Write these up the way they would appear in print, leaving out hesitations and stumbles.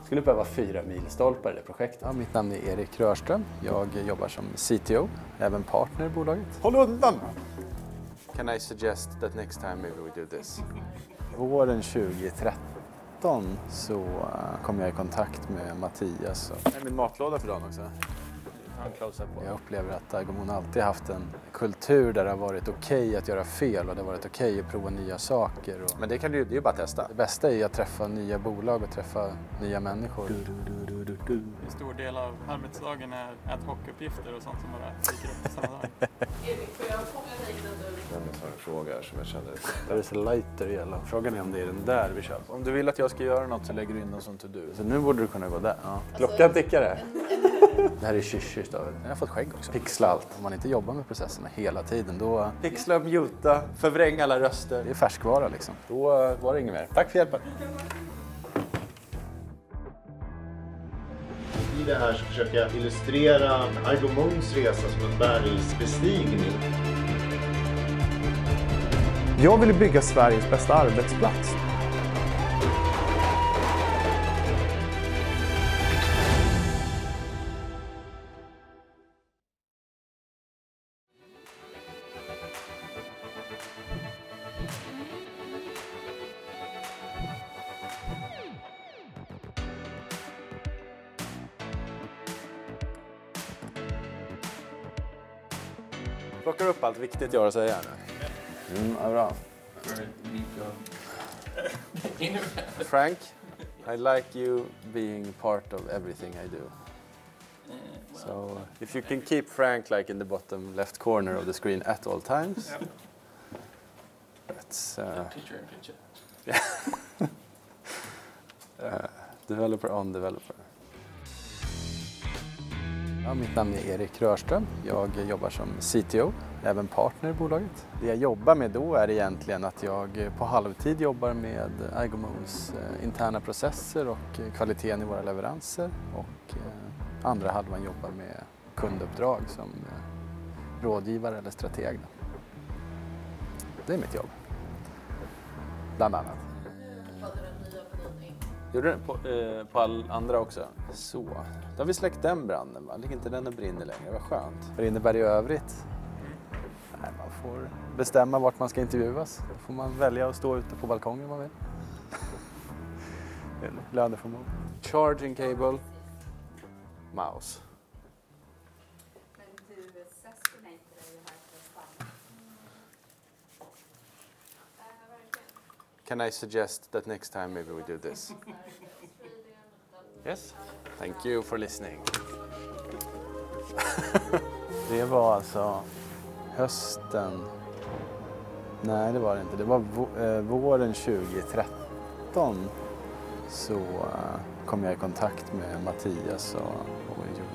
Skulle behöva 4 milstolpar i det projektet. Ja, mitt namn är Erik Rörström. Jag jobbar som CTO, även partner i bolaget. Håll undan! Can I suggest that next time maybe we do this? Våren 2013 så kom jag i kontakt med Mattias. Det är min matlåda för dagen också. Jag upplever att Agomon alltid haft en kultur där det har varit okej att göra fel och det har varit okej att prova nya saker. Men det är ju bara att testa. Det bästa är att träffa nya bolag och träffa nya människor. En stor del av arbetsdagen är ad hoc-uppgifter och sånt som bara dyker upp samma dag. Erik, får jag fånga dig nu? Jag har en fråga som jag känner. Där är så lighter yellow. Frågan är om det är den där vi köper. Om du vill att jag ska göra något så lägger du in något som du. Så nu borde du kunna gå där. Ja. Klockan tickar det. Det här är Shishi då. Jag har fått skägg också. Pixla allt. Om man inte jobbar med processerna hela tiden då... Pixla, muta, förvränga alla röster. Det är färskvara liksom. Då var det inget mer. Tack för hjälpen. I det här så försöker jag illustrera Agomons resa som en bergsbestigning. Jag ville bygga Sveriges bästa arbetsplats. Plockar upp allt viktigt jag har att säga nu. Ja, bra. Frank, I like you being part of everything I do. So if you can keep Frank like in the bottom left corner of the screen at all times. That's developer on developer. Ja, mitt namn är Erik Rörström. Jag jobbar som CTO, även partner i bolaget. Det jag jobbar med då är egentligen att jag på halvtid jobbar med Agomons interna processer och kvaliteten i våra leveranser. Och andra halvan jobbar med kunduppdrag som rådgivare eller strateg. Det är mitt jobb. Bland annat. Gjorde den på all andra också? Så, då har vi släckt den branden va? Ligger inte den och brinner längre, vad skönt. Vad innebär det i övrigt? Nej, man får bestämma vart man ska intervjuas. Då får man välja att stå ute på balkongen om man vill. Löneförmån. Charging cable, mouse. Men du sätter inte dig här för att stanna. Can I suggest that next time maybe we do this? Yes? Thank you for listening. Det var alltså hösten... Nej, det var det inte. Det var våren 2013 så kom jag i kontakt med Mattias och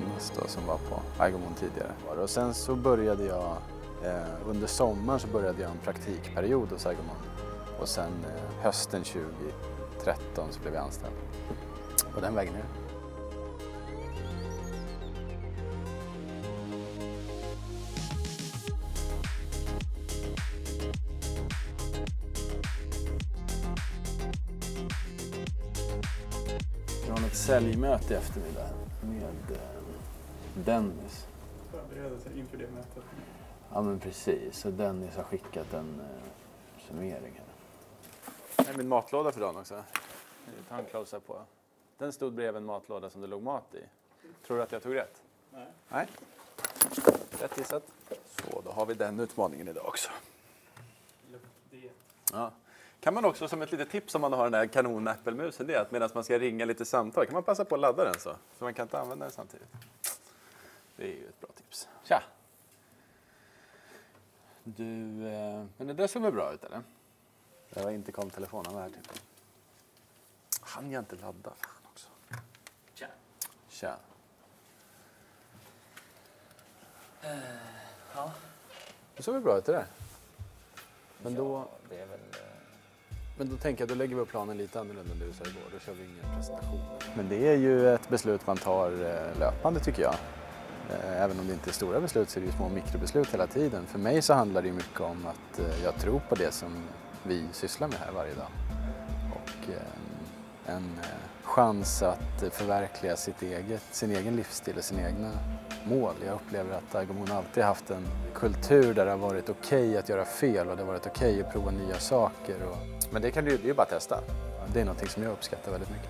Jonas då, som var på Agomon tidigare. Och sen så började jag, under sommaren så började jag en praktikperiod hos Agomon. Och sen hösten 2013 så blev jag anställd. Och den vägen är det. Jag har ett säljmöte i eftermiddag med Dennis. Förbereda sig inför det mötet. Ja men precis, så Dennis har skickat en summering här. Det är min matlåda för dagen också. Ta en close-up på. Den stod bredvid en matlåda som det låg mat i. Tror du att jag tog rätt? Nej. Nej. Rätt gissat. Så, då har vi den utmaningen idag också. Ja. Kan man också, som ett litet tips om man har den här kanon-Apple-musen, det är att medan man ska ringa lite samtal kan man passa på att ladda den så man kan inte använda den samtidigt. Det är ju ett bra tips. Tja! Du, men det där ser väl bra ut eller? Det var inte kom telefonen här typ. Han jag inte ladda, fan också. Tja. Tja. Ja. Det såg väl bra ut det där? Men då... Ja, det är väl... Men då tänker jag, då lägger vi upp planen lite annorlunda än du sa igår. Då kör vi ingen presentation. Men det är ju ett beslut man tar löpande tycker jag. Även om det inte är stora beslut så är det ju små mikrobeslut hela tiden. För mig så handlar det ju mycket om att jag tror på det som vi sysslar med här varje dag. Och en chans att förverkliga sin egen livsstil och sina egna mål. Jag upplever att Argomon alltid haft en kultur där det har varit okej att göra fel och det har varit okej att prova nya saker. Men det är ju bara att testa. Det är någonting som jag uppskattar väldigt mycket.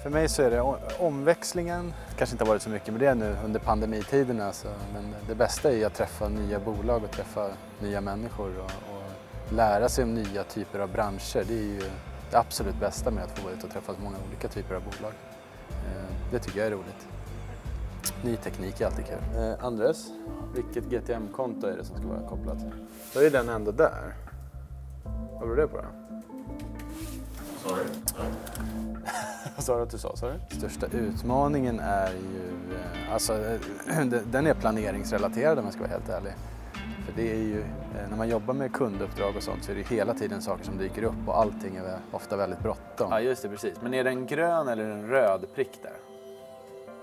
För mig så är det omväxlingen, kanske inte har varit så mycket med det nu under pandemitiderna, men det bästa är att träffa nya bolag och träffa nya människor och lära sig om nya typer av branscher. Det är ju det absolut bästa med att få vara ute och träffa många olika typer av bolag. Det tycker jag är roligt. Ny teknik är alltid kul. Andres, vilket GTM-konto är det som ska vara kopplat? Då är den ändå där. Har du det på den? Sorry. Vad sa du att du sa? Största utmaningen är ju, alltså den är planeringsrelaterad om jag ska vara helt ärlig. För det är ju, när man jobbar med kunduppdrag och sånt så är det hela tiden saker som dyker upp och allting är ofta väldigt bråttom. Ja just det, precis. Men är det en grön eller en röd prick där?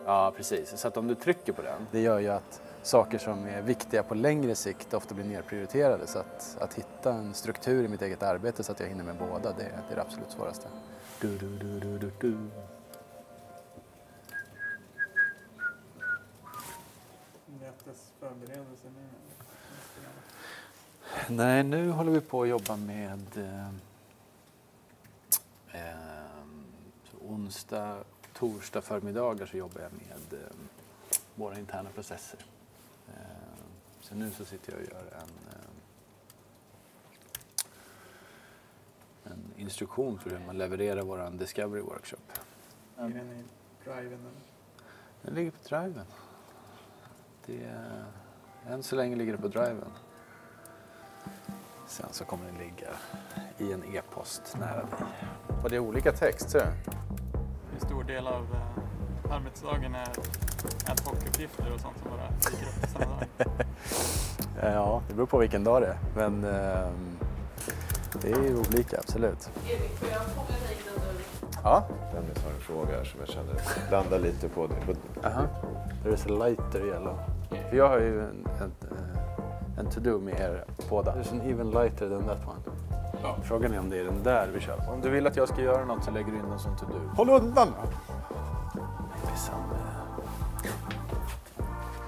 Ja precis, så att om du trycker på den. Det gör ju att saker som är viktiga på längre sikt ofta blir nerprioriterade. Så att hitta en struktur i mitt eget arbete så att jag hinner med båda, det är det absolut svåraste. Mötesförberedelser nu? Nej, nu håller vi på att jobba med onsdag, torsdag förmiddagar så jobbar jag med våra interna processer. Så nu så sitter jag och gör en instruktion för hur man levererar våran Discovery Workshop. Ligger den i driven? Den ligger på driven. Än så länge ligger det på driven. Sen så kommer den ligga i en e-post nära dig. Och det är olika text, ser du? En stor del av arbetsdagen är ad hoc-uppgifter och sånt som bara dyker upp på samma dag. Ja, det beror på vilken dag det är. Men det är ju olika, absolut. Erik, får jag fråga dig innan du... Ja. Dennis har en fråga här som jag känner landar lite på. Aha. There is a lighter yellow. För jag har ju en to-do med er båda. There's an even lighter than that one. Ja. Frågan är om det är den där vi kör. Om du vill att jag ska göra något så lägger du in den som to-do. Håll undan!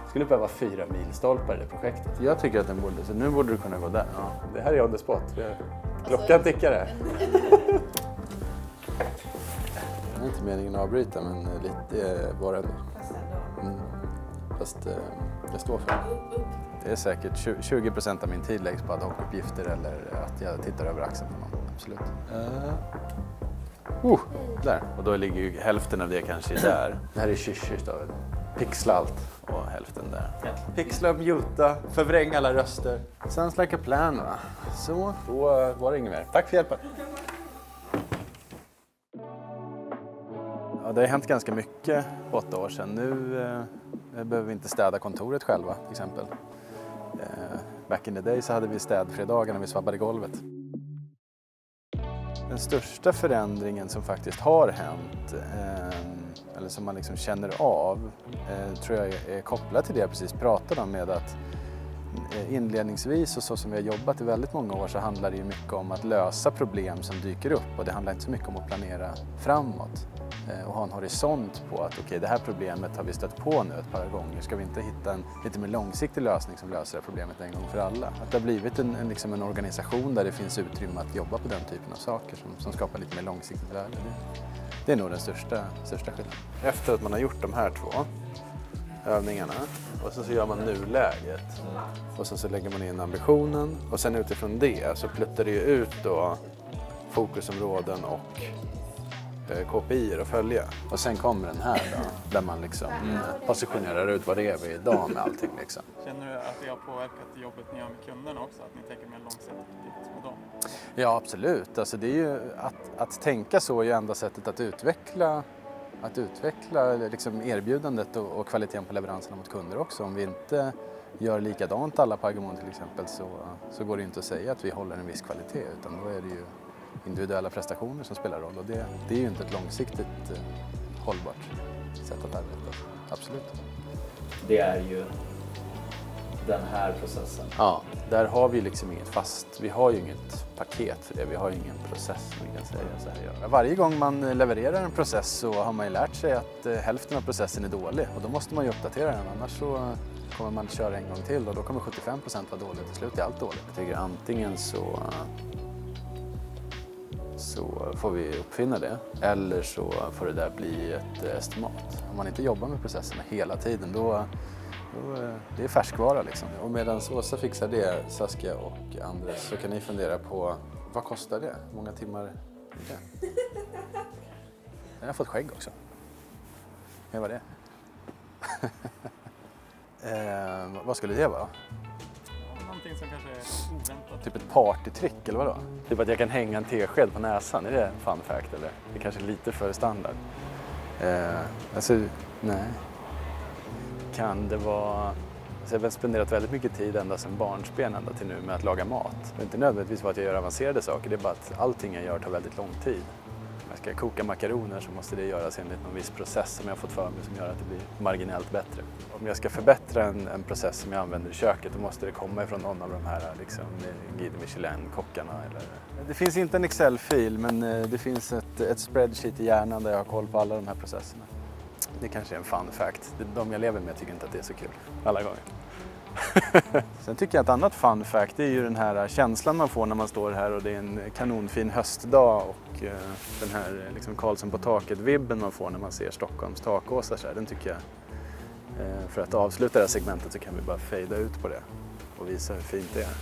Skulle behöva 4 milstolpar i det projektet. Jag tycker att den borde, så nu borde du kunna gå där. Ja. Det här är on the spot. Klockan tickar här. Det är inte meningen att avbryta, men lite var det. Fast jag står för det. Det är säkert 20% av min tid läggs på ad hoc-uppgifter eller att jag tittar över axeln på någon. Absolut. Där. Och då ligger ju hälften av det kanske där. Det här är kysch då. Pixla allt och hälften där. Pixla, muta, förvränga alla röster. Sounds like a plan, va? Så, då var det inget mer. Tack för hjälpen. Ja, det har hänt ganska mycket på 8 år sedan. Nu behöver vi inte städa kontoret själva, till exempel. Back in the day så hade vi städfredagar när vi svabbade golvet. Den största förändringen som faktiskt har hänt, eller som man liksom känner av, tror jag är kopplat till det jag precis pratade om, med att inledningsvis och så som vi har jobbat i väldigt många år så handlar det ju mycket om att lösa problem som dyker upp, och det handlar inte så mycket om att planera framåt och ha en horisont på att okej, det här problemet har vi stött på nu ett par gånger, ska vi inte hitta en lite mer långsiktig lösning som löser det problemet en gång för alla. Att det har blivit en organisation där det finns utrymme att jobba på den typen av saker som skapar lite mer långsiktigt värde. Det är nog den största skillnaden. Efter att man har gjort de här 2 övningarna och så gör man nuläget och så lägger man in ambitionen och sen utifrån det så pluttar det ju ut då fokusområden och KPI:er att följa. Och sen kommer den här då, där man liksom positionerar ut vad det är vi idag med allting liksom. Känner du att det har påverkat jobbet ni gör med kunderna också? Att ni tänker mer långsiktigt med dem? Ja, absolut. Alltså det är ju att tänka så är ju enda sättet att utveckla liksom erbjudandet och kvaliteten på leveranserna mot kunder också. Om vi inte gör likadant alla på Argomon till exempel så går det inte att säga att vi håller en viss kvalitet, utan då är det ju individuella prestationer som spelar roll, och det är ju inte ett långsiktigt hållbart sätt att arbeta. Absolut. Det är ju den här processen. Ja, där har vi liksom inget fast, vi har ju inget paket för det, vi har ju ingen process som vi kan säga så här. Varje gång man levererar en process så har man ju lärt sig att hälften av processen är dålig och då måste man ju uppdatera den, annars så kommer man köra en gång till och då kommer 75% vara dåligt, till slut är allt dåligt. Jag tycker antingen så får vi uppfinna det eller så får det där bli ett estimat. Om man inte jobbar med processerna hela tiden då det är färskvara liksom. Och medan Åsa fixar det, Saskia och Andres, så kan ni fundera på vad kostar det? Hur många timmar är det? Jag har fått skägg också. Vad var det? Vad skulle det vara? Någonting som kanske är oväntat. Typ ett partytrick eller vadå? Typ att jag kan hänga en tesked på näsan, är det en fun fact eller? Det är kanske lite för standard. Alltså, nej. Kan det vara... Alltså jag har spenderat väldigt mycket tid ända sedan barnsben ända till nu med att laga mat. Det är inte nödvändigtvis för att jag gör avancerade saker, det är bara att allting jag gör tar väldigt lång tid. Om jag ska koka makaroner så måste det göras enligt någon viss process som jag har fått för mig som gör att det blir marginellt bättre. Om jag ska förbättra en process som jag använder i köket då måste det komma ifrån någon av de här liksom, Guide Michelin-kockarna. Eller... Det finns inte en Excel-fil men det finns ett spreadsheet i hjärnan där jag har koll på alla de här processerna. Det kanske är en fun fact. De jag lever med tycker inte att det är så kul alla gånger. Sen tycker jag att ett annat fun fact är ju den här känslan man får när man står här och det är en kanonfin höstdag och den här liksom Karlsson på taket-vibben man får när man ser Stockholms takåsar. Så här, den tycker jag, för att avsluta det här segmentet så kan vi bara fejda ut på det och visa hur fint det är.